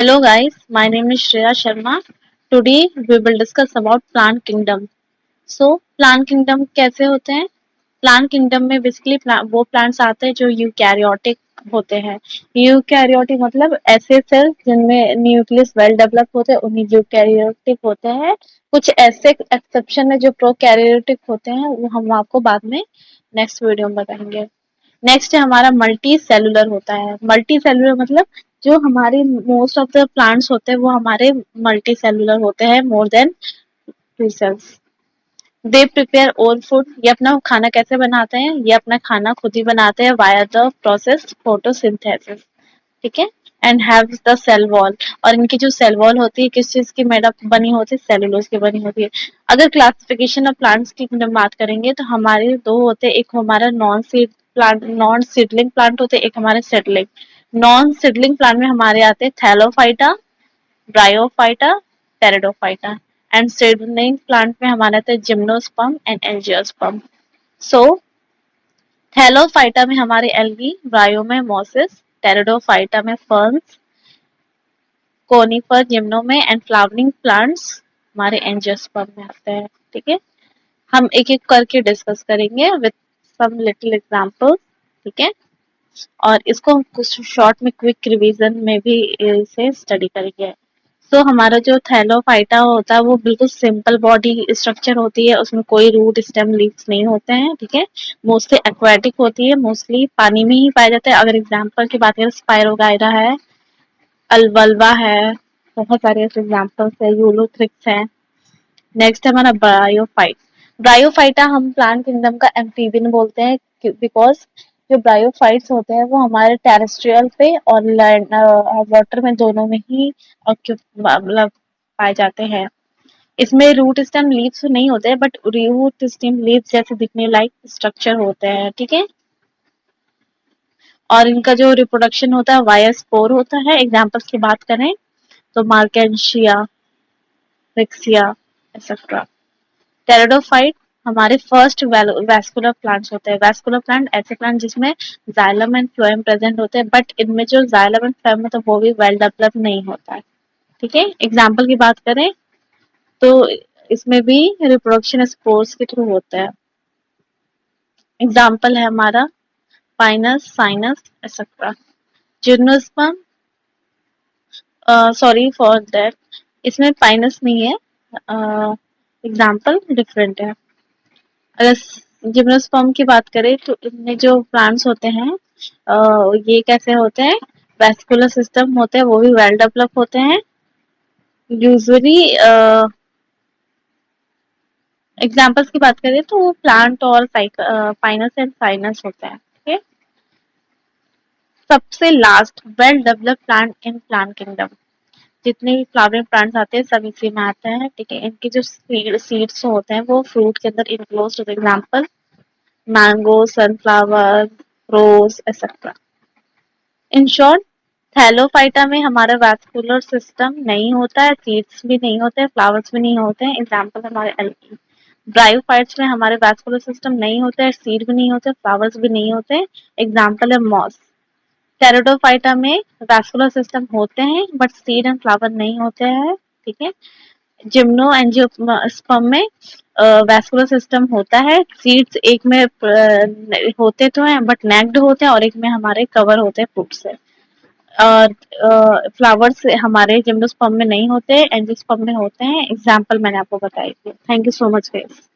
Hello guys, my name is Shreya Sharma. Today we will discuss about plant kingdom. Plant kingdom कैसे होते हैं? Plant kingdom में basically वो plants आते हैं जो यूकैरियोटिक होते हैं। यूकैरियोटिक मतलब ऐसे सेल्स जिनमें न्यूक्लियस वेल डेवलप होते हैं उन्हीं यूकैरियोटिक होते हैं। कुछ ऐसे एक्सेप्शन है जो प्रोकैरियोटिक होते हैं, वो हम आपको बाद में नेक्स्ट वीडियो में बताएंगे। नेक्स्ट है हमारा मल्टी सेलुलर होता है। मल्टी सेलुलर मतलब जो हमारी मोस्ट ऑफ द प्लांट्स होते हैं वो हमारे मल्टी सेलुलर होते हैं, more than two cells. They prepare own food, ये अपना खाना कैसे बनाते हैं? ये अपना खाना खुद ही बनाते हैं वाया द प्रोसेस फोटोसिंथेसिस, ठीक है। And have the cell wall, और इनकी जो सेल वॉल होती है किस चीज की मेडअप बनी होती है? सेलुलोज की बनी होती है। अगर क्लासिफिकेशन ऑफ प्लांट्स की बात करेंगे तो हमारे दो होते हैं, एक हमारा नॉन सीडलिंग प्लांट होते हैं, एक हमारे सेडलिंग। नॉन सीडलिंग प्लांट में हमारे आते हैं Thallophyta, bryophyta, pteridophyta. And seedling plant में हमारे आते हैं gymnosperm and angiosperm. So Thallophyta में हमारे एल्गी, ब्रायो में मोसिस, टेरिडोफाइटा में फर्न्स, कोनिफर जिम्नो में, एंड फ्लावरिंग प्लांट्स हमारे एंजियोस्पर्म में आते हैं, ठीक है। हम एक एक करके डिस्कस करेंगे विद सम लिटिल एग्जांपल्स, ठीक है। और इसको हम कुछ शॉर्ट में क्विक रिवीजन में भी इसे स्टडी करेंगे। हमारा जो थैलोफाइटा होता है वो बिल्कुल सिंपल बॉडी स्ट्रक्चर होती है, उसमें कोई रूट स्टेम लीव्स नहीं होते हैं, ठीक है। मोस्टली एक्वाटिक होती है, मोस्टली पानी में ही पाया जाता है। अगर एग्जांपल की बात करें, स्पायरोगाइरा है, अल्वल्वा है, बहुत सारे ऐसे एग्जांपल्स है, यूलोथ्रिक्स है। नेक्स्ट है हमारा ब्रायोफाइट। ब्रायोफाइटा हम प्लांट किंगडम का एम्फीबियन बोलते हैं, बिकॉज जो ब्रायोफाइट्स होते हैं वो हमारे टेरेस्ट्रियल पे और लैंड वाटर में दोनों में ही मतलब पाए जाते हैं। इसमें रूट स्टेम लीव्स नहीं होते हैं, बट रूट स्टेम लीव्स जैसे दिखने लायक स्ट्रक्चर होते हैं, ठीक है। और इनका जो रिप्रोडक्शन होता है वाया स्पोर होता है। एग्जाम्पल्स की बात करें तो मार्केंशिया, रिक्सिया, एक्सेट्रा। टेरिडोफाइट हमारे फर्स्ट वैस्कुलर प्लांट्स होते हैं। वैस्कुलर प्लांट ऐसे प्लांट जिसमें जाइलम एंड फ्लोएम प्रेजेंट होते हैं, बट इनमें जो जाइलम एंड फ्लोएम होता है वो भी वेल डेवलप नहीं होता है, ठीक है। एग्जाम्पल की बात करें तो इसमें भी रिप्रोडक्शन स्पोर्स के थ्रू होता है। एग्जाम्पल है हमारा Pinus, sinus, etcetera. Gymnosperm, sorry for that, इसमें पाइनस नहीं है, एग्जाम्पल डिफरेंट है। अगर जिम्नोस्पर्म की बात करें तो इनमें जो प्लांट्स होते हैं ये कैसे होते हैं? वेस्कुलर सिस्टम होते हैं, वो भी वेल डेवलप होते हैं। यूजुअली एग्जाम्पल्स की बात करें तो वो प्लांट और पाइनस एंड साइनस होता है, ठीक है। सबसे last well develop plant in plant kingdom, जितने भी फ्लावरिंग प्लांट्स आते हैं सब इसी में आते हैं, ठीक है। इनके जो सीड्स होते हैं वो फ्रूट के अंदर इनक्लोज होते हैं। Example mango, sunflower, rose, etcetera. In short, thallophyta में हमारा वैस्कुलर सिस्टम नहीं होता है, सीड्स भी नहीं होते हैं, फ्लावर्स भी नहीं होते हैं। एग्जाम्पल हमारे एल्गी। ब्रायोफाइट्स में हमारे वैस्कुलर सिस्टम नहीं होता है, सीड भी नहीं होते, फ्लावर्स भी नहीं होते। एग्जाम्पल है मॉस। टेरिडोफाइटा में वैस्कुलर सिस्टम होते हैं बट सीड एंड फ्लावर नहीं होते हैं, ठीक है। जिम्नो एंजियोस्पर्म में वैस्कुलर सिस्टम होता है, सीड्स एक में होते तो हैं बट नेक्ड होते हैं, और एक में हमारे कवर होते हैं फ्रूट से। और फ्लावर्स हमारे जिम्नोस्पर्म में नहीं होते, एंजियोस्पर्म में होते हैं। एग्जाम्पल मैंने आपको बताई थी। Thank you so much guys.